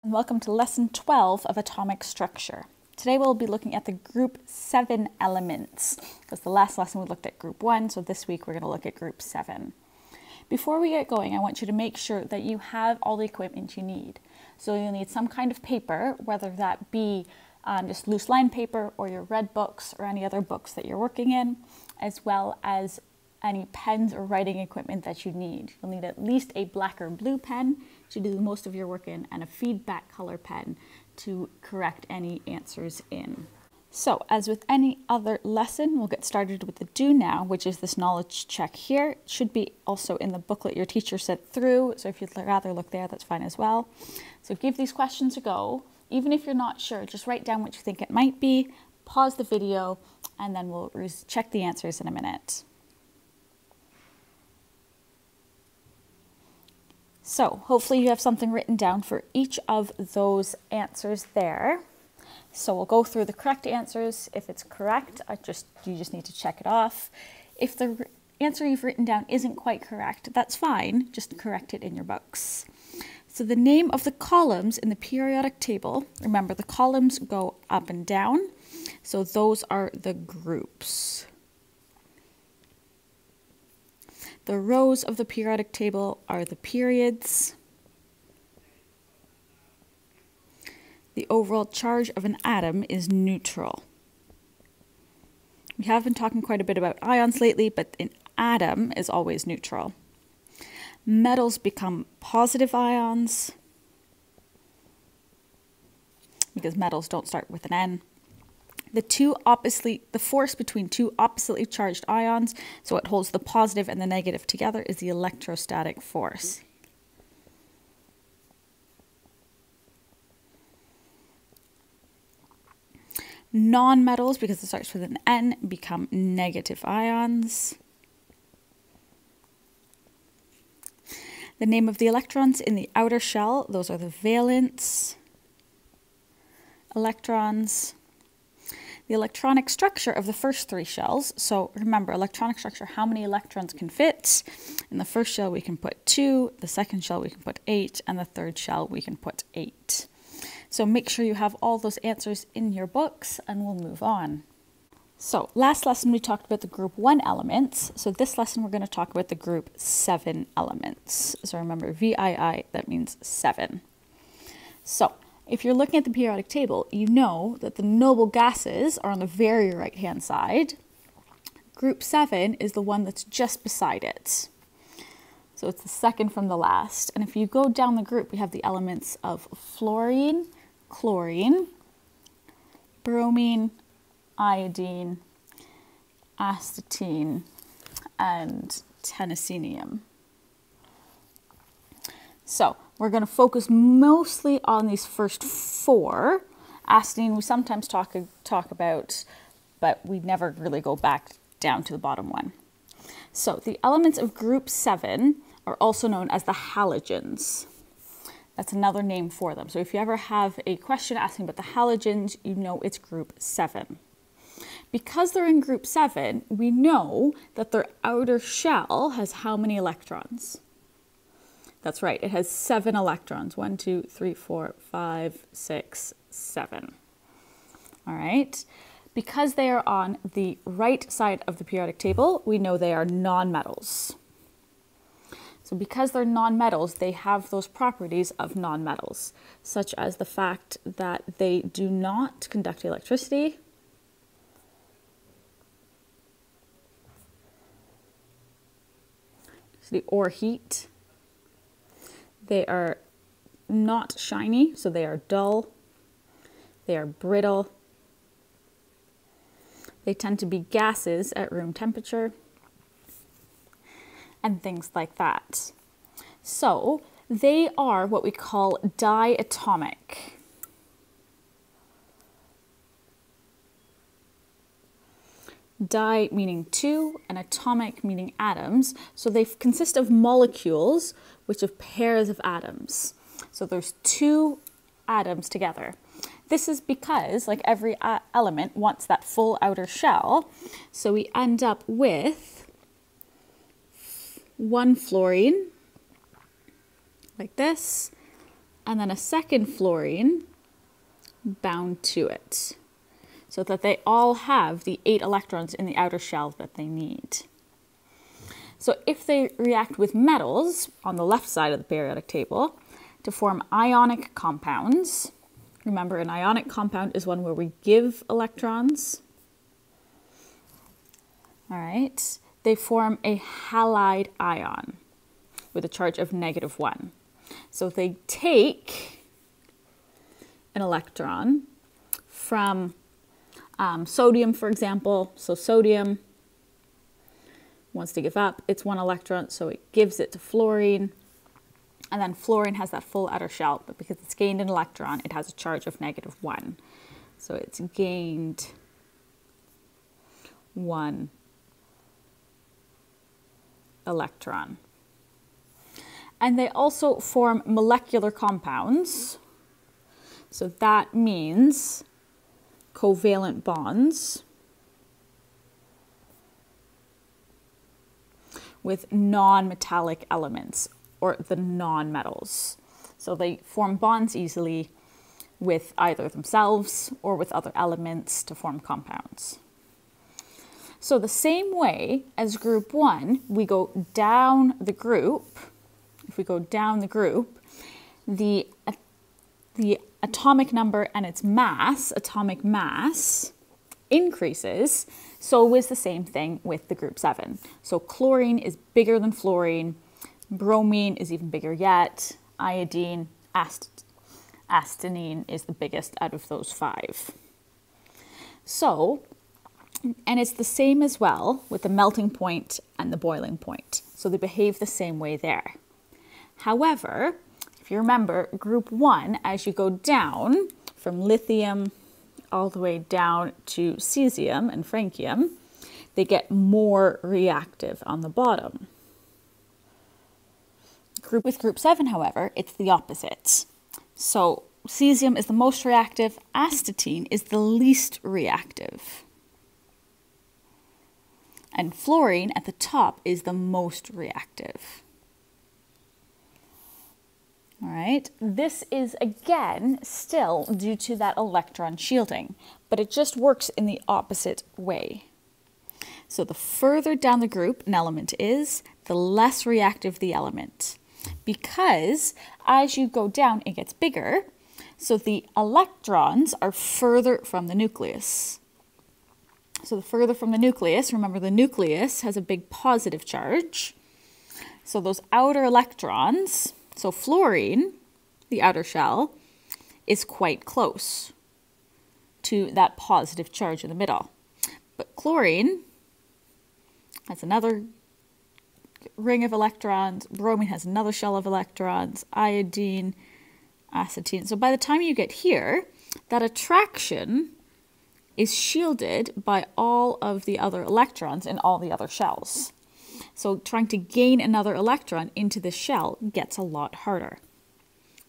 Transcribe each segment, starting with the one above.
And welcome to Lesson 12 of Atomic Structure. Today we'll be looking at the Group 7 elements, because the last lesson we looked at Group 1, so this week we're going to look at Group 7. Before we get going, I want you to make sure that you have all the equipment you need. So you'll need some kind of paper, whether that be just loose line paper or your red books or any other books that you're working in, as well as any pens or writing equipment that you need. You'll need at least a black or blue pen to do most of your work in, and a feedback color pen to correct any answers in. So, as with any other lesson, we'll get started with the do now, which is this knowledge check here. It should be also in the booklet your teacher sent through, so if you'd rather look there, that's fine as well. So give these questions a go. Even if you're not sure, just write down what you think it might be, pause the video, and then we'll check the answers in a minute. So hopefully you have something written down for each of those answers there. So we'll go through the correct answers. If it's correct, you just need to check it off. If the answer you've written down isn't quite correct, that's fine. Just correct it in your books. So the name of the columns in the periodic table, remember the columns go up and down. So those are the groups. The rows of the periodic table are the periods. The overall charge of an atom is neutral. We have been talking quite a bit about ions lately, but an atom is always neutral. Metals become positive ions because metals don't start with an N. The force between two oppositely charged ions, so it holds the positive and the negative together, is the electrostatic force. Non-metals, because it starts with an N, become negative ions. The name of the electrons in the outer shell, those are the valence electrons. The electronic structure of the first three shells. So remember, electronic structure, how many electrons can fit? In the first shell we can put 2, the second shell we can put 8, and the third shell we can put 8. So make sure you have all those answers in your books, and we'll move on. So last lesson we talked about the group 1 elements. So this lesson we're going to talk about the group 7 elements. So remember, VII, that means 7. So if you're looking at the periodic table, you know that the noble gases are on the very right-hand side. Group 7 is the one that's just beside it. So it's the second from the last. And if you go down the group, we have the elements of fluorine, chlorine, bromine, iodine, astatine, and tennessinium. So we're going to focus mostly on these first 4. Astatine we sometimes talk about, but we never really go back down to the bottom one. So the elements of group 7 are also known as the halogens. That's another name for them. So if you ever have a question asking about the halogens, you know it's group 7. Because they're in group 7, we know that their outer shell has how many electrons? That's right, it has 7 electrons. 1, 2, 3, 4, 5, 6, 7. All right. Because they are on the right side of the periodic table, we know they are nonmetals. So because they're nonmetals, they have those properties of nonmetals, such as the fact that they do not conduct electricity, or heat. They are not shiny, so they are dull. They are brittle. They tend to be gases at room temperature, and things like that. So they are what we call diatomic. Di meaning 2 and atomic meaning atoms. So they consist of molecules which have pairs of atoms. So there's 2 atoms together. This is because, like every element wants that full outer shell. So we end up with 1 fluorine, like this, and then a second fluorine bound to it, so that they all have the 8 electrons in the outer shell that they need. So if they react with metals on the left side of the periodic table to form ionic compounds, remember an ionic compound is one where we give electrons, all right, they form a halide ion with a charge of -1. So they take an electron from sodium, for example. So sodium wants to give up its 1 electron, so it gives it to fluorine. And then fluorine has that full outer shell, but because it's gained an electron, it has a charge of -1. So it's gained 1 electron. And they also form molecular compounds. So that means covalent bonds with non-metallic elements, or the non-metals. So they form bonds easily with either themselves or with other elements to form compounds. So the same way as group 1, we go down the group. If we go down the group, the atomic number and its mass, atomic mass, increases. So is the same thing with the group 7. So chlorine is bigger than fluorine, bromine is even bigger yet, iodine, astatine is the biggest out of those 5. So, and it's the same as well with the melting point and the boiling point. So they behave the same way there. However, if you remember, group 1, as you go down from lithium all the way down to cesium and francium, they get more reactive on the bottom. With group 7, however, it's the opposite. So cesium is the most reactive, astatine is the least reactive. And fluorine at the top is the most reactive. All right, this is again still due to that electron shielding, but it just works in the opposite way. So the further down the group an element is, the less reactive the element. Because as you go down, it gets bigger, so the electrons are further from the nucleus. So the further from the nucleus, remember the nucleus has a big positive charge. So those outer electrons, so fluorine, the outer shell, is quite close to that positive charge in the middle. But chlorine has another ring of electrons, bromine has another shell of electrons, iodine, astatine. So by the time you get here, that attraction is shielded by all of the other electrons in all the other shells. So trying to gain another electron into the shell gets a lot harder.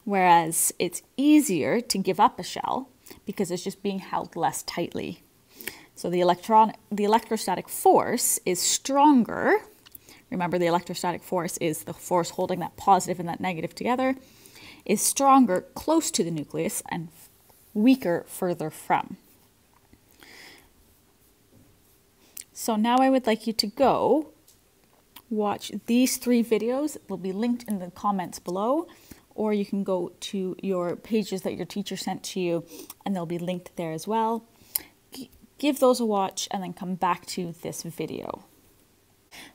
Whereas it's easier to give up a shell because it's just being held less tightly. So the electrostatic force is stronger. Remember, the electrostatic force is the force holding that positive and that negative together, is stronger close to the nucleus and weaker further from. So now I would like you to go watch these 3 videos. They'll be linked in the comments below, or you can go to your pages that your teacher sent to you and they'll be linked there as well. Give those a watch and then come back to this video.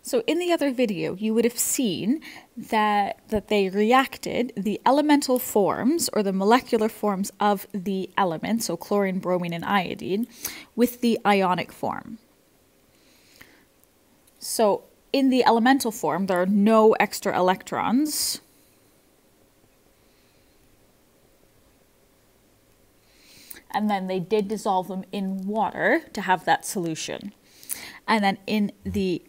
So in the other video, you would have seen that they reacted the elemental forms or the molecular forms of the elements, so chlorine, bromine, and iodine, with the ionic form. So in the elemental form, there are no extra electrons. And then they did dissolve them in water to have that solution. And then in the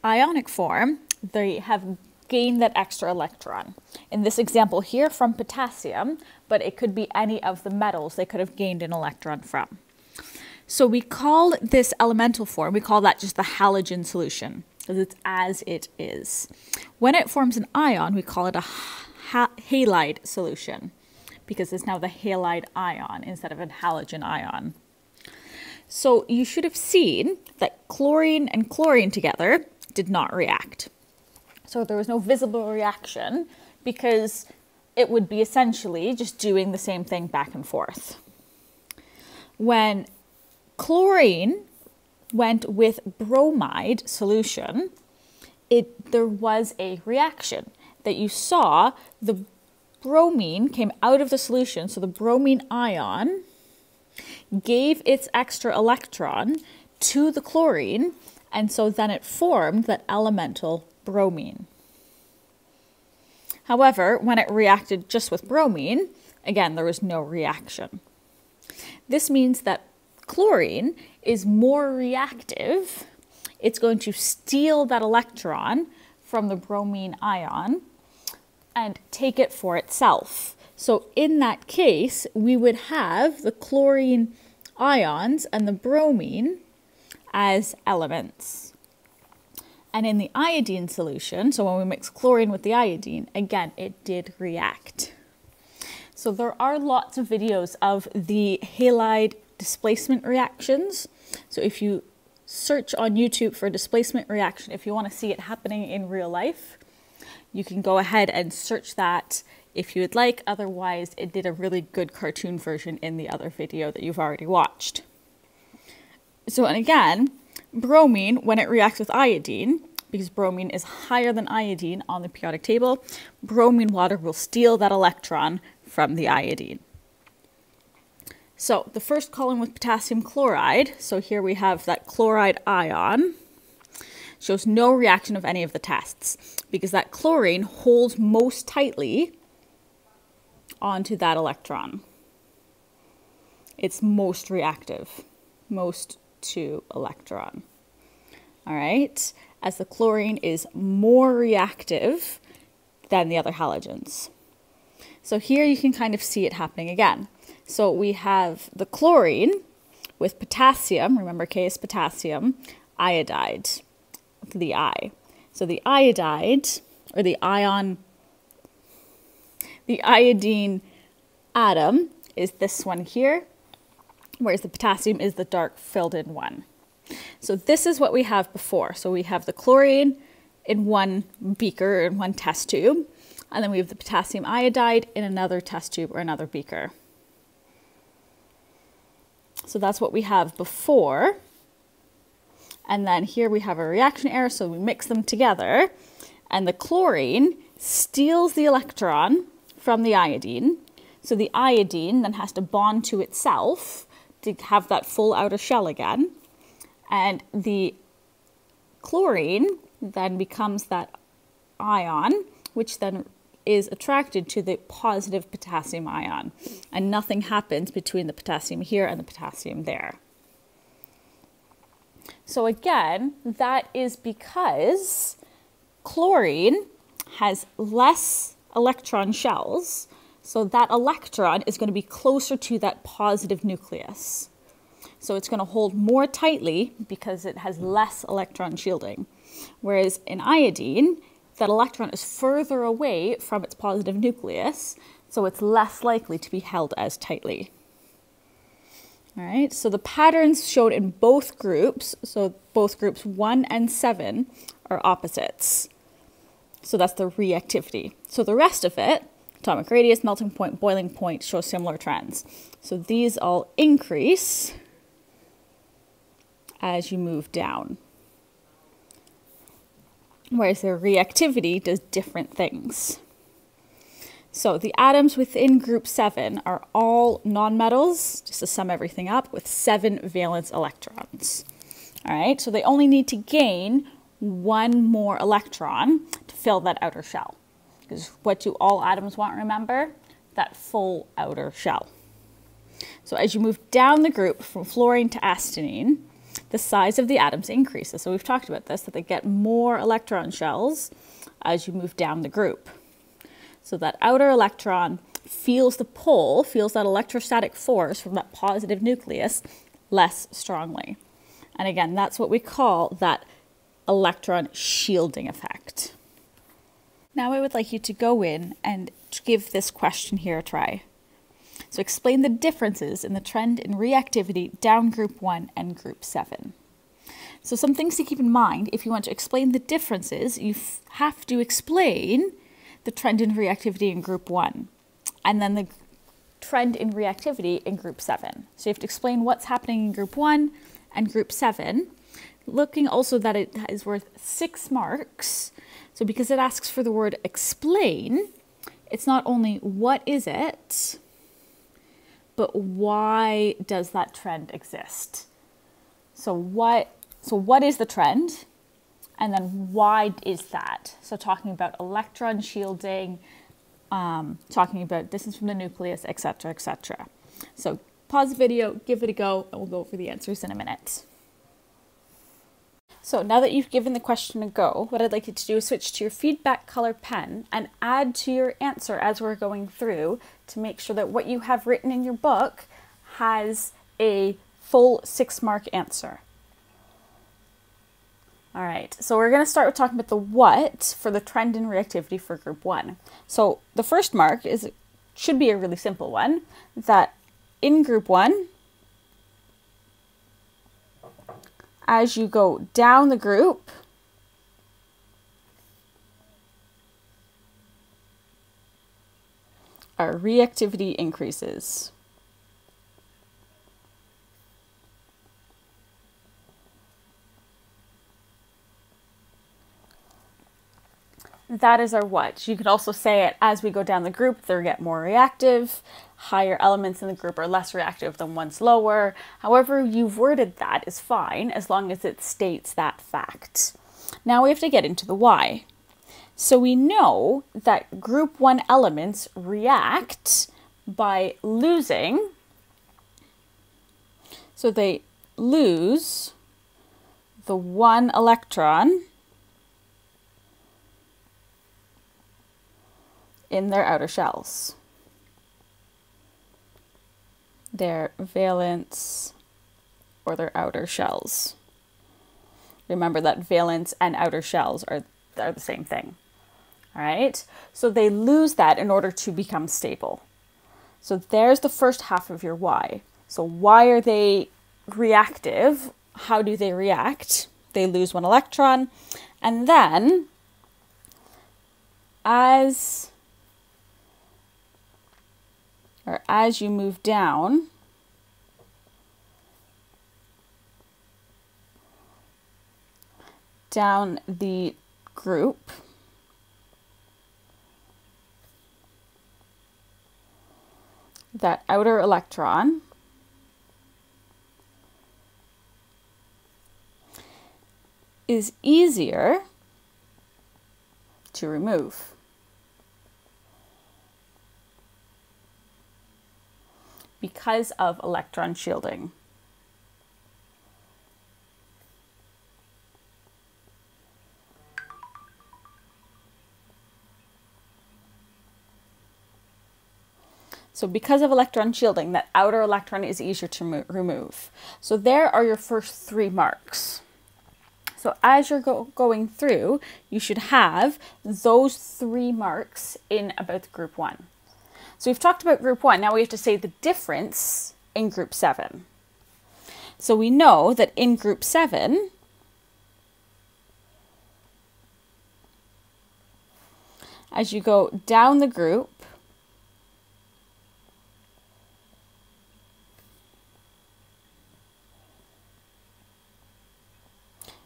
ionic form, they have gained that extra electron. In this example here from potassium, but it could be any of the metals they could have gained an electron from. So we call this elemental form, we call that just the halogen solution, because it's as it is. When it forms an ion, we call it a halide solution, because it's now the halide ion instead of a halogen ion. So you should have seen that chlorine and chlorine together did not react. So there was no visible reaction because it would be essentially just doing the same thing back and forth. When chlorine went with bromide solution, there was a reaction that you saw. The bromine came out of the solution, so the bromine ion gave its extra electron to the chlorine, and so then it formed that elemental bromine. However, when it reacted just with bromine, again, there was no reaction. This means that chlorine is more reactive. It's going to steal that electron from the bromine ion and take it for itself. So in that case, we would have the chlorine ions and the bromine as elements. And in the iodine solution, so when we mix chlorine with the iodine, again, it did react. So there are lots of videos of the halide displacement reactions. So if you search on YouTube for displacement reaction, if you want to see it happening in real life, you can go ahead and search that if you would like. Otherwise, it did a really good cartoon version in the other video that you've already watched. So, and again, bromine, when it reacts with iodine, because bromine is higher than iodine on the periodic table, bromine water will steal that electron from the iodine. So the first column with potassium chloride, so here we have that chloride ion, shows no reaction of any of the tests because that chlorine holds most tightly onto that electron. It's most reactive, most to electron. All right, as the chlorine is more reactive than the other halogens. So here you can kind of see it happening again. So we have the chlorine with potassium, remember K is potassium, iodide, the I. So the iodide, or the iodine atom is this one here, whereas the potassium is the dark filled in one. So this is what we have before. So we have the chlorine in one beaker, in one test tube, and then we have the potassium iodide in another test tube or another beaker. So that's what we have before. And then here we have a reaction error, so we mix them together, and the chlorine steals the electron from the iodine. So the iodine then has to bond to itself to have that full outer shell again. And the chlorine then becomes that ion, which then is attracted to the positive potassium ion. And nothing happens between the potassium here and the potassium there. So again, that is because chlorine has less electron shells, so that electron is going to be closer to that positive nucleus. So it's going to hold more tightly because it has less electron shielding. Whereas in iodine, that electron is further away from its positive nucleus, so it's less likely to be held as tightly. All right, so the patterns showed in both groups, so both groups 1 and 7 are opposites. So that's the reactivity. So the rest of it, atomic radius, melting point, boiling point, show similar trends. So these all increase as you move down. Whereas their reactivity does different things. So the atoms within group 7 are all nonmetals, just to sum everything up, with 7 valence electrons. All right, so they only need to gain 1 more electron to fill that outer shell. Because what do all atoms want, remember? That full outer shell. So as you move down the group from fluorine to astenine, the size of the atoms increases. So we've talked about this, that they get more electron shells as you move down the group. So that outer electron feels the pull, feels that electrostatic force from that positive nucleus less strongly. And again, that's what we call that electron shielding effect. Now I would like you to go in and give this question here a try. So explain the differences in the trend in reactivity down group 1 and group 7. So some things to keep in mind: if you want to explain the differences, you have to explain the trend in reactivity in group 1 and then the trend in reactivity in group 7. So you have to explain what's happening in group 1 and group 7, looking also that it is worth 6 marks. So because it asks for the word explain, it's not only what is it, but why does that trend exist? So what is the trend? And then why is that? So talking about electron shielding, talking about distance from the nucleus, etc., etc. So pause the video, give it a go, and we'll go over the answers in a minute. So now that you've given the question a go, what I'd like you to do is switch to your feedback color pen and add to your answer as we're going through to make sure that what you have written in your book has a full 6-mark answer. All right, so we're going to start with talking about the what for the trend in reactivity for group 1. So the first mark should be a really simple one, that in group 1, as you go down the group, our reactivity increases. That is our what. You could also say it as we go down the group, they get more reactive. Higher elements in the group are less reactive than ones lower. However you've worded that is fine, as long as it states that fact. Now we have to get into the why. So we know that group 1 elements react by losing. So they lose the 1 electron in their outer shells, their valence or their outer shells. Remember that valence and outer shells are the same thing. All right, so they lose that in order to become stable. So there's the first half of your why. So why are they reactive? How do they react? They lose 1 electron, and then as you move down, the group, that outer electron is easier to remove. Because of electron shielding. So because of electron shielding, that outer electron is easier to remove. So there are your first 3 marks. So as you're going through, you should have those 3 marks in about group 1. So we've talked about group 1, now we have to say the difference in group 7. So we know that in group 7, as you go down the group,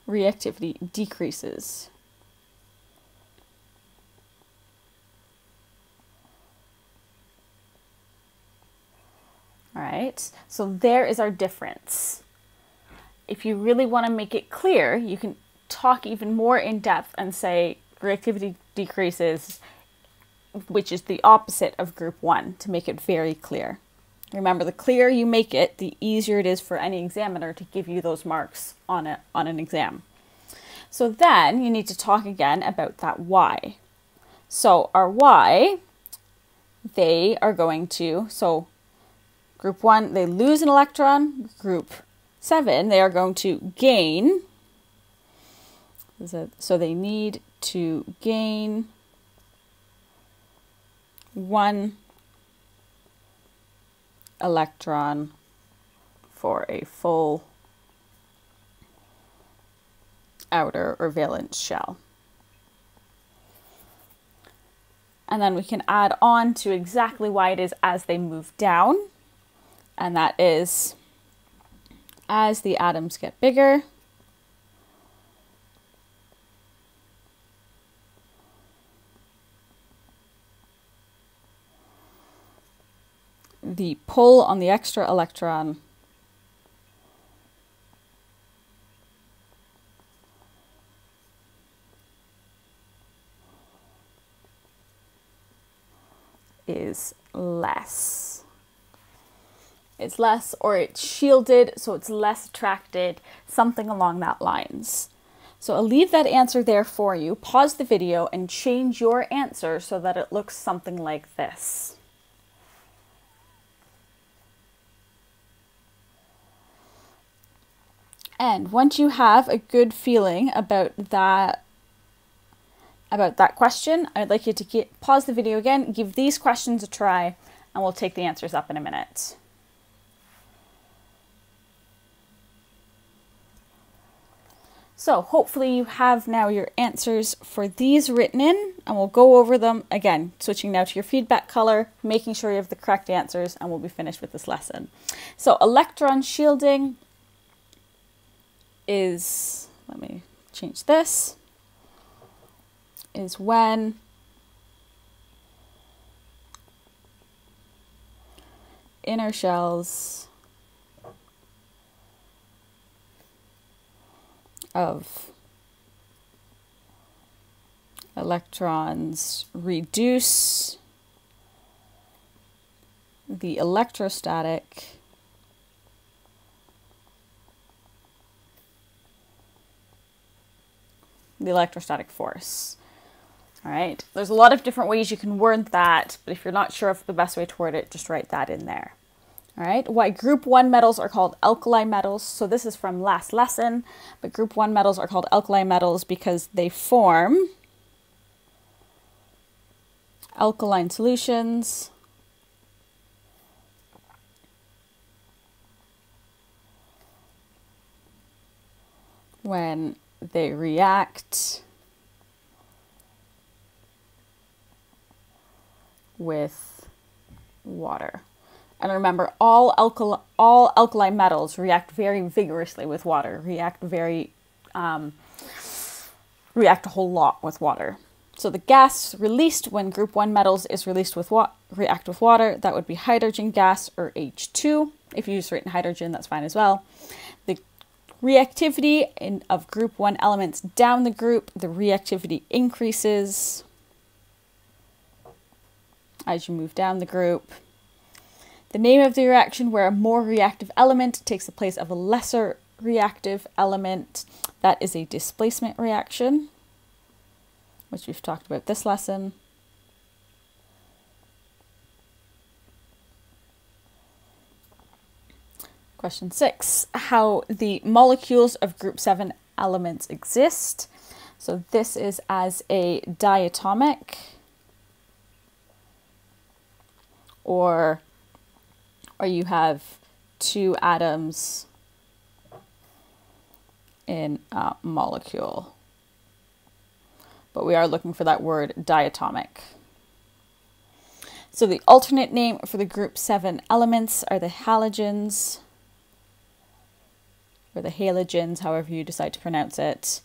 reactivity decreases. All right, so there is our difference. If you really want to make it clear, you can talk even more in depth and say reactivity decreases, which is the opposite of group 1, to make it very clear. Remember, the clearer you make it, the easier it is for any examiner to give you those marks on an exam. So then you need to talk again about that why. So our why, they are going to, so group 1, they lose an electron. Group 7, they are going to gain. So they need to gain 1 electron for a full outer or valence shell. And then we can add on to exactly why it is as they move down. And that is as the atoms get bigger, the pull on the extra electron is less. It's less, or it's shielded, so it's less attracted, something along that lines. So I'll leave that answer there for you. Pause the video and change your answer so that it looks something like this. And once you have a good feeling about that question, I'd like you to pause the video again, give these questions a try, and we'll take the answers up in a minute. So hopefully you have now your answers for these written in, and we'll go over them again, switching now to your feedback color, making sure you have the correct answers, and we'll be finished with this lesson. So electron shielding is, let me change this, is when inner shells of electrons reduce the electrostatic force. All right, there's a lot of different ways you can word that, but if you're not sure of the best way to word it, just write that in there. All right, why group 1 metals are called alkali metals. So this is from last lesson, but group 1 metals are called alkali metals because they form alkaline solutions when they react with water. And remember, all alkali metals react very vigorously with water, react a whole lot with water. So the gas released when group 1 metals is released with react with water, that would be hydrogen gas, or H2. If you use written hydrogen, that's fine as well. The reactivity of group 1 elements down the group, the reactivity increases as you move down the group. The name of the reaction where a more reactive element takes the place of a lesser reactive element, that is a displacement reaction, which we've talked about this lesson. Question 6, how the molecules of group 7 elements exist. So this is as a diatomic, or you have 2 atoms in a molecule. But we are looking for that word diatomic. So the alternate name for the group 7 elements are the halogens, or the halogens, however you decide to pronounce it.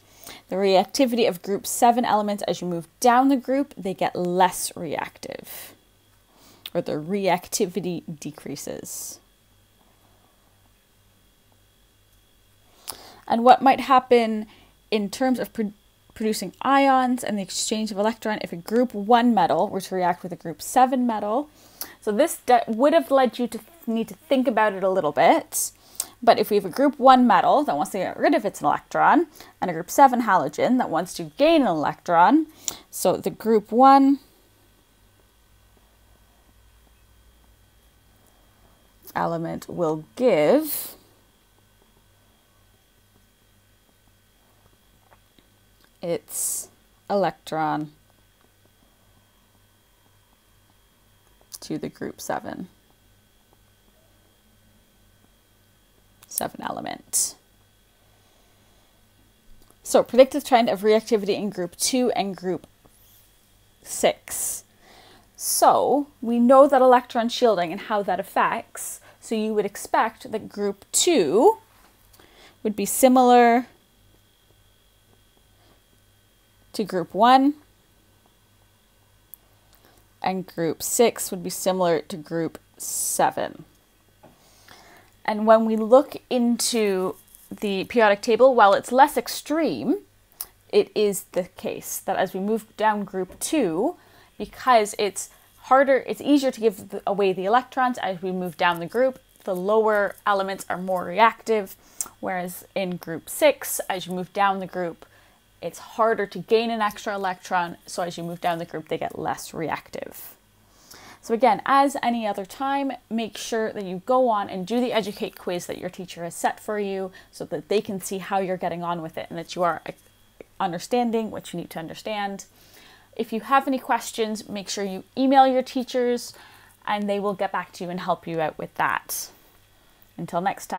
The reactivity of group 7 elements, as you move down the group, they get less reactive, or the reactivity decreases. And what might happen in terms of producing ions and the exchange of electron if a group 1 metal were to react with a group 7 metal. So this would have led you to need to think about it a little bit. But if we have a group 1 metal that wants to get rid of its electron, and a group 7 halogen that wants to gain an electron, so the group 1 element will give its electron to the group 7 element. So predicted trend of reactivity in group 2 and group 6. So we know that electron shielding and how that affects. So you would expect that group 2 would be similar to group 1, and group 6 would be similar to group 7. And when we look into the periodic table, while it's less extreme, it is the case that as we move down group 2, because it's harder, it's easier to give away the electrons as we move down the group, the lower elements are more reactive, whereas in group 6, as you move down the group, it's harder to gain an extra electron, so as you move down the group, they get less reactive. So again, as any other time, make sure that you go on and do the Educate quiz that your teacher has set for you so that they can see how you're getting on with it and that you are understanding what you need to understand. If you have any questions, make sure you email your teachers and they will get back to you and help you out with that. Until next time.